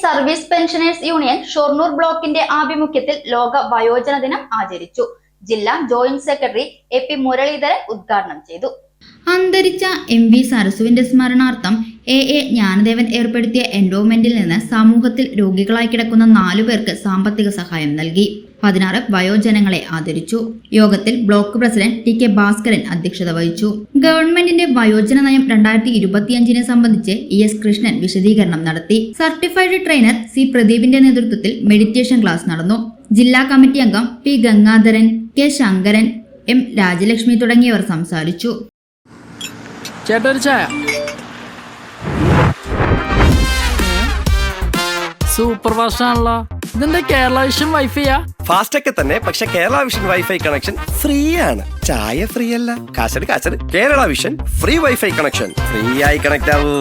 Service pensioners union Shoranur ബ്ലോക്കിന്റെ ആഭിമുഖ്യത്തിൽ ലോക വയോജന ദിനം ആചരിച്ചു. ജില്ലാ ജോയിന്റ് സെക്രട്ടറി എ.പി. മുരളീധരൻ ഉദ്ഘാടനം ചെയ്തു. അന്തരിച്ച എം.വി. സരസുവിന്റെ സ്മരണാർത്ഥം എ ജ്ഞാനദേവൻ ഏർപ്പെടുത്തിയ എൻഡോവ്മെന്റിൽ നിന്ന് സമൂഹത്തിൽ രോഗികളായി കിടക്കുന്ന 4 പേർക്ക് സാമ്പത്തിക സഹായം നൽകി. 16 വയോജനങ്ങളെ ആദരിച്ചു. യോഗത്തിൽ ബ്ലോക്ക് പ്രസിഡന്റ് ടി.കെ. ഭാസ്കരൻ അധ്യക്ഷത വഹിച്ചു. ഗവൺമെന്റിന്റെ വയോജന നയം 2025 സംബന്ധിച്ച് എസ് കൃഷ്ണൻ വിശദീകരണം നടത്തി. സർട്ടിഫൈഡ് ട്രെയിനർ സി പ്രദീപിന്റെ നേതൃത്വത്തിൽ മെഡിറ്റേഷൻ ക്ലാസ് നടന്നു. ജില്ലാ കമ്മിറ്റി അംഗം P Gangadharan, K Sankaran, M Rajalakshmi തുടങ്ങിയവർ സംസാരിച്ചു. സൂപ്പർ ഫാസ്റ്റ് ആണല്ലോ. ഇതിന്റെ കേരള വിഷൻ വൈഫൈയാ? ഫാസ്റ്റ് ഒക്കെ തന്നെ, പക്ഷെ Kerala Vision wifi connection free ആണ്. ചായ ഫ്രീ അല്ല, കാശട് Kerala Vision free wifi connection. Free ആയി കണക്ട് ആവൂ.